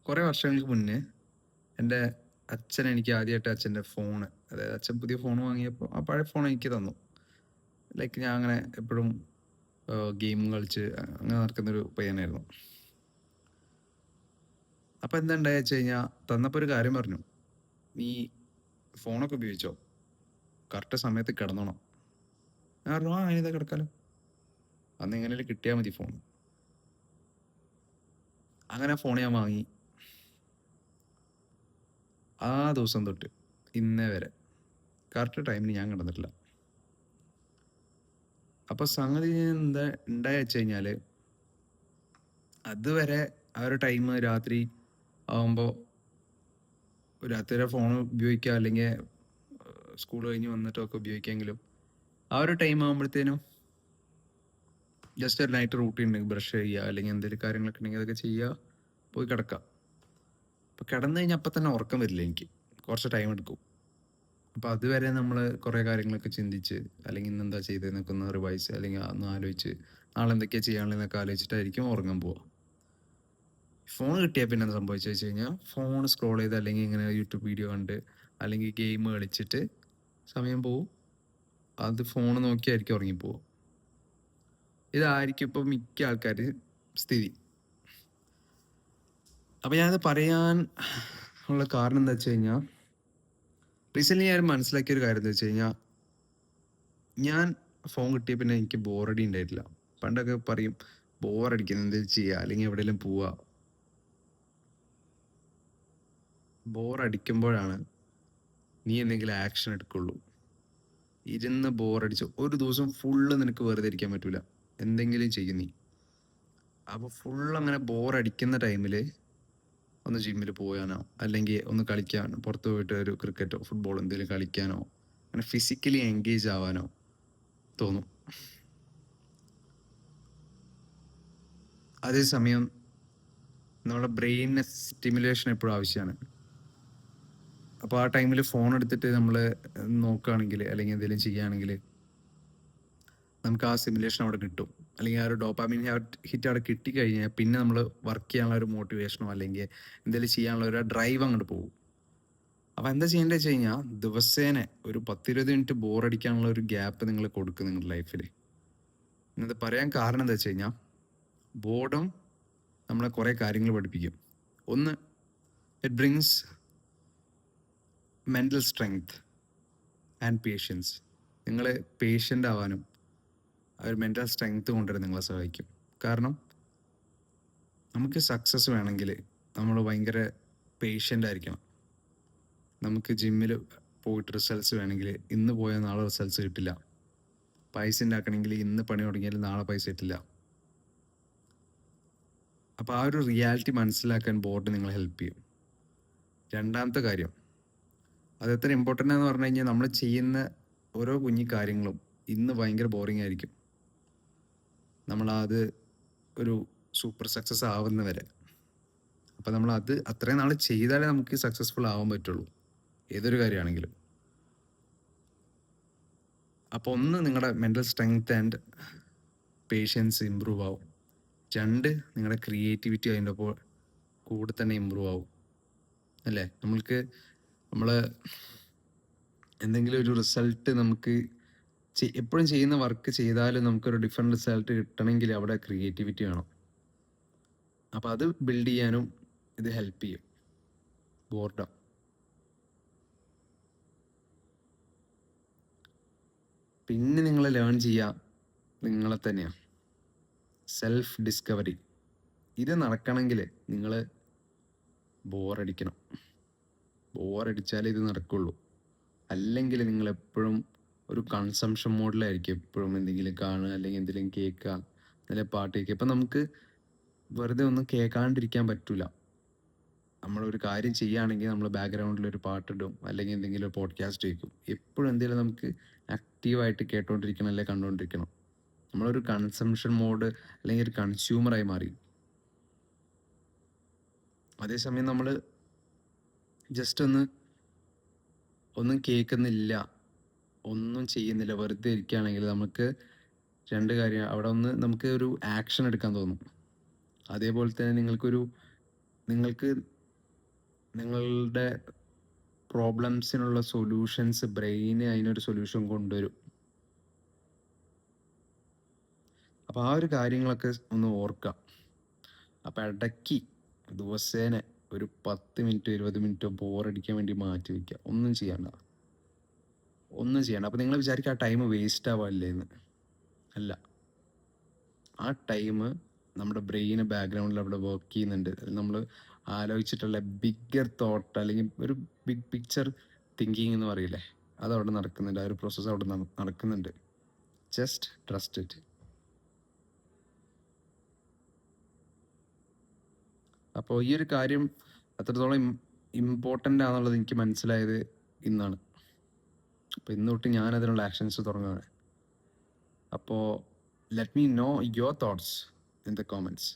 കുറേ വർഷങ്ങൾക്ക് മുന്നേ എൻ്റെ അച്ഛൻ എനിക്ക് ആദ്യമായിട്ട് അച്ഛൻ്റെ ഫോണ്, അതായത് അച്ഛൻ പുതിയ ഫോൺ വാങ്ങിയപ്പോൾ ആ പഴയ ഫോൺ എനിക്ക് തന്നു. ലൈക്ക് ഞാൻ അങ്ങനെ എപ്പോഴും ഗെയിം കളിച്ച് അങ്ങനെ നടക്കുന്നൊരു പയ്യനായിരുന്നു. അപ്പോൾ എന്താ ഉണ്ടായെന്ന് വെച്ച് കഴിഞ്ഞാൽ, തന്നപ്പോൾ ഒരു കാര്യം പറഞ്ഞു, നീ ഫോണൊക്കെ ഉപയോഗിച്ചോ, കറക്റ്റ് സമയത്ത് കിടന്നോണം. ഞാൻ പറഞ്ഞു, ആ അതിനിതാ കിടക്കാലോ, അന്ന് എങ്ങനെയാലും കിട്ടിയാൽ മതി ഫോൺ. അങ്ങനെ ഫോൺ ഞാൻ വാങ്ങി. ആ ദിവസം തൊട്ട് ഇന്നേ വരെ കറക്റ്റ് ടൈമിന് ഞാൻ കിടന്നിട്ടില്ല. അപ്പോൾ സംഗതി എന്താ ഉണ്ടായെന്ന് വെച്ച് കഴിഞ്ഞാൽ, അതുവരെ ആ ഒരു ടൈം രാത്രി ആകുമ്പോൾ രാത്രി വരെ ഫോൺ ഉപയോഗിക്കുക, അല്ലെങ്കിൽ സ്കൂൾ കഴിഞ്ഞ് വന്നിട്ടൊക്കെ ഉപയോഗിക്കാമെങ്കിലും ആ ഒരു ടൈം ആകുമ്പോഴത്തേനും ജസ്റ്റ് ഒരു നൈറ്റ് റൂട്ടീൻ ഉണ്ടെങ്കിൽ ബ്രഷ് ചെയ്യുക, അല്ലെങ്കിൽ എന്തെങ്കിലും കാര്യങ്ങളൊക്കെ ഉണ്ടെങ്കിൽ അതൊക്കെ ചെയ്യുക, പോയി കിടക്കുക. അപ്പോൾ കിടന്നു കഴിഞ്ഞാൽ അപ്പം തന്നെ ഉറക്കം വരില്ല എനിക്ക്, കുറച്ച് ടൈം എടുക്കും. അപ്പോൾ അതുവരെ നമ്മൾ കുറേ കാര്യങ്ങളൊക്കെ ചിന്തിച്ച്, അല്ലെങ്കിൽ ഇന്ന് എന്താ ചെയ്തതെന്നൊക്കെ ഒന്ന് റിവൈസ്, അല്ലെങ്കിൽ ഒന്ന് ആലോചിച്ച് നാളെ എന്തൊക്കെയാണ് ചെയ്യാനുള്ളതെന്നൊക്കെ ആലോചിച്ചിട്ടായിരിക്കും ഉറങ്ങാൻ പോവുക. ഫോൺ കിട്ടിയാൽ പിന്നെ എന്താ സംഭവിച്ചു വെച്ച് കഴിഞ്ഞാൽ, ഫോൺ സ്ക്രോൾ ചെയ്ത് അല്ലെങ്കിൽ ഇങ്ങനെ യൂട്യൂബ് വീഡിയോ കണ്ട് അല്ലെങ്കിൽ ഗെയിം കളിച്ചിട്ട് സമയം പോവും. അത് ഫോൺ നോക്കിയായിരിക്കും ഉറങ്ങിപ്പോവും. ഇതായിരിക്കും ഇപ്പോൾ മിക്ക ആൾക്കാർ സ്ഥിതി. അപ്പോൾ ഞാനത് പറയാൻ ഉള്ള കാരണം എന്താ വെച്ച് കഴിഞ്ഞാൽ, റീസെൻ്റ്ലി ഞാൻ മനസ്സിലാക്കിയ ഒരു കാര്യം എന്താ വെച്ച് കഴിഞ്ഞാൽ, ഞാൻ ഫോൺ കിട്ടിയ പിന്നെ എനിക്ക് ബോറടി ഉണ്ടായിട്ടില്ല. പണ്ടൊക്കെ പറയും, ബോറടിക്കുന്നത് എന്തെങ്കിലും ചെയ്യുക അല്ലെങ്കിൽ എവിടെയെങ്കിലും പോവുക. ബോറടിക്കുമ്പോഴാണ് നീ എന്തെങ്കിലും ആക്ഷൻ എടുക്കുള്ളൂ. ഇരുന്ന് ബോറടിച്ച് ഒരു ദിവസം ഫുള്ള് നിനക്ക് വെറുതെ ഇരിക്കാൻ പറ്റൂല, എന്തെങ്കിലും ചെയ്യും നീ. അപ്പോൾ ഫുള്ള് അങ്ങനെ ബോറടിക്കുന്ന ടൈമിൽ ഒന്ന് ജിമ്മിൽ പോകാനോ, അല്ലെങ്കിൽ ഒന്ന് കളിക്കാനോ, പുറത്ത് പോയിട്ട് ഒരു ക്രിക്കറ്റോ ഫുട്ബോളോ എന്തെങ്കിലും കളിക്കാനോ, അങ്ങനെ ഫിസിക്കലി എൻഗേജ് ആവാനോ തോന്നും. അതേസമയം നമ്മുടെ ബ്രെയിനിന് സ്റ്റിമുലേഷൻ എപ്പോഴും ആവശ്യമാണ്. അപ്പോൾ ആ ടൈമിൽ ഫോൺ എടുത്തിട്ട് നമ്മൾ നോക്കുകയാണെങ്കിൽ, അല്ലെങ്കിൽ എന്തെങ്കിലും ചെയ്യുകയാണെങ്കിൽ നമുക്ക് ആ സിമുലേഷൻ അവിടെ കിട്ടും. അല്ലെങ്കിൽ ആ ഒരു ഡോപ്പാമിൻ ഹിറ്റ് അവിടെ കിട്ടിക്കഴിഞ്ഞാൽ പിന്നെ നമ്മൾ വർക്ക് ചെയ്യാനുള്ള ഒരു മോട്ടിവേഷനോ അല്ലെങ്കിൽ എന്തെങ്കിലും ചെയ്യാനുള്ള ഒരു ഡ്രൈവ് അങ്ങോട്ട് പോകും. അപ്പോൾ എന്താ ചെയ്യേണ്ടത് വെച്ച് കഴിഞ്ഞാൽ, ദിവസേന ഒരു 10-20 മിനിറ്റ് ബോറടിക്കാനുള്ള ഒരു ഗ്യാപ്പ് നിങ്ങൾ കൊടുക്കും നിങ്ങളുടെ ലൈഫിൽ. എന്നത് പറയാൻ കാരണം എന്താ വെച്ച് കഴിഞ്ഞാൽ, ബോർഡം നമ്മളെ കുറേ കാര്യങ്ങൾ പഠിപ്പിക്കും. ഒന്ന്, it brings mental strength and patience. നിങ്ങൾ പേഷ്യൻ്റ് ആവാനും ആ ഒരു മെൻ്റൽ സ്ട്രെങ്ത് കൊണ്ടുവരാൻ നിങ്ങളെ സഹായിക്കും. കാരണം നമുക്ക് സക്സസ് വേണമെങ്കിൽ നമ്മൾ ഭയങ്കര പേഷ്യൻ്റ് ആയിരിക്കണം. നമുക്ക് ജിമ്മിൽ പോയിട്ട് റിസൾട്ട്സ് വേണമെങ്കിൽ ഇന്ന് പോയാൽ നാളെ റിസൾട്ട്സ് കിട്ടില്ല. പൈസ ഉണ്ടാക്കണമെങ്കിൽ ഇന്ന് പണി തുടങ്ങിയാൽ നാളെ പൈസ കിട്ടില്ല. അപ്പോൾ ആ ഒരു റിയാലിറ്റി മനസ്സിലാക്കാൻ ബോർഡ് നിങ്ങളെ ഹെൽപ്പ് ചെയ്യും. രണ്ടാമത്തെ കാര്യം, അത് എത്ര ഇമ്പോർട്ടൻ്റ് ആണെന്ന് പറഞ്ഞു കഴിഞ്ഞാൽ, നമ്മൾ ചെയ്യുന്ന ഓരോ കുഞ്ഞു കാര്യങ്ങളും ഇന്ന് ഭയങ്കര ബോറിംഗ് ആയിരിക്കും, നമ്മളത് ഒരു സൂപ്പർ സക്സസ് ആവുന്നവരെ. അപ്പോൾ നമ്മൾ അത് അത്രയും നാൾ ചെയ്താലേ നമുക്ക് സക്സസ്ഫുൾ ആവാൻ പറ്റുള്ളൂ, ഏതൊരു കാര്യമാണെങ്കിലും. അപ്പോൾ ഒന്ന്, നിങ്ങളുടെ mental strength and patience improve ആവും. രണ്ട്, നിങ്ങളുടെ ക്രിയേറ്റിവിറ്റി അതിൻ്റെ ഒപ്പം കൂടെ തന്നെ ഇമ്പ്രൂവ് ആവും. അല്ലേ? നമ്മൾ എന്തെങ്കിലും ഒരു റിസൾട്ട് നമുക്ക് എപ്പോഴും ചെയ്യുന്ന വർക്ക് ചെയ്താലും നമുക്കൊരു ഡിഫറെൻറ്റ് റിസൾട്ട് കിട്ടണമെങ്കിൽ അവിടെ ക്രിയേറ്റിവിറ്റി വേണം. അപ്പോൾ അത് ബിൽഡ് ചെയ്യാനും ഇത് ഹെൽപ്പ് ചെയ്യും, ബോർഡം. പിന്നെ നിങ്ങൾ ലേൺ ചെയ്യുക നിങ്ങളെ തന്നെയാണ്, സെൽഫ് ഡിസ്കവറി. ഇത് നടക്കണമെങ്കിൽ നിങ്ങൾ ബോറടിക്കണം. ബോറടിച്ചാലേ ഇത് നടക്കുള്ളൂ. അല്ലെങ്കിൽ നിങ്ങൾ എപ്പോഴും ഒരു കൺസംഷൻ മോഡിലായിരിക്കും, എപ്പോഴും എന്തെങ്കിലും കാണുക, അല്ലെങ്കിൽ എന്തെങ്കിലും കേൾക്കുക, അല്ലെങ്കിൽ പാട്ട് കേൾക്കുക. ഇപ്പം നമുക്ക് വെറുതെ ഒന്നും കേൾക്കാണ്ടിരിക്കാൻ പറ്റില്ല. നമ്മളൊരു കാര്യം ചെയ്യുകയാണെങ്കിൽ നമ്മൾ ബാക്ക്ഗ്രൗണ്ടിൽ ഒരു പാട്ടിടും, അല്ലെങ്കിൽ എന്തെങ്കിലും ഒരു പോഡ്കാസ്റ്റ് കേൾക്കും. എപ്പോഴും എന്തെങ്കിലും നമുക്ക് ആക്റ്റീവായിട്ട് കേട്ടോണ്ടിരിക്കണം, അല്ലെങ്കിൽ കണ്ടുകൊണ്ടിരിക്കണം. നമ്മളൊരു കൺസംഷൻ മോഡ് അല്ലെങ്കിൽ ഒരു കൺസ്യൂമറായി മാറി. അതേസമയം നമ്മൾ ജസ്റ്റ് ഒന്നും കേൾക്കുന്നില്ല, ഒന്നും ചെയ്യുന്നില്ല, വെറുതെ ഇരിക്കുകയാണെങ്കിൽ നമുക്ക് രണ്ട് കാര്യം അവിടെ. ഒന്ന്, നമുക്ക് ഒരു ആക്ഷൻ എടുക്കാൻ തോന്നും. അതേപോലെ തന്നെ നിങ്ങൾക്ക് നിങ്ങളുടെ പ്രോബ്ലംസിനുള്ള സൊല്യൂഷൻസ് ബ്രെയിന് അതിനൊരു സൊല്യൂഷൻ കൊണ്ടുവരും. അപ്പോൾ ആ ഒരു കാര്യങ്ങളൊക്കെ ഒന്ന് ഓർക്കാം. അപ്പോൾ ഇടയ്ക്ക് ദിവസേന ഒരു 10 മിനിറ്റോ 20 മിനിറ്റോ ബോറടിക്കാൻ വേണ്ടി മാറ്റി വയ്ക്കുക. ഒന്നും ചെയ്യണ്ട. അപ്പോൾ നിങ്ങൾ വിചാരിക്കുക ആ ടൈം വേസ്റ്റ് ആവാല്ലേ എന്ന്. അല്ല, ആ ടൈം നമ്മുടെ ബ്രെയിന് ബാക്ക്ഗ്രൗണ്ടിൽ അവിടെ വർക്ക് ചെയ്യുന്നുണ്ട്. നമ്മൾ ആലോചിച്ചിട്ടുള്ള ബിഗ്ഗർ തോട്ട് അല്ലെങ്കിൽ ഒരു ബിഗ് പിക്ചർ തിങ്കിങ് എന്ന് പറയില്ലേ, അതവിടെ നടക്കുന്നുണ്ട്. ആ ഒരു പ്രോസസ്സ് അവിടെ നടക്കുന്നുണ്ട്. Just trust it. അപ്പോൾ ഈ ഒരു കാര്യം അത്രത്തോളം ഇമ്പോർട്ടൻ്റ് ആണെന്നുള്ളത് എനിക്ക് മനസ്സിലായത് ഇന്നാണ്. അപ്പോൾ ഇന്ന് തൊട്ട് ഞാൻ അതിനുള്ള ആക്ഷൻസ് തുടങ്ങുകയാണ്. അപ്പോൾ let me no your thoughts in the comments.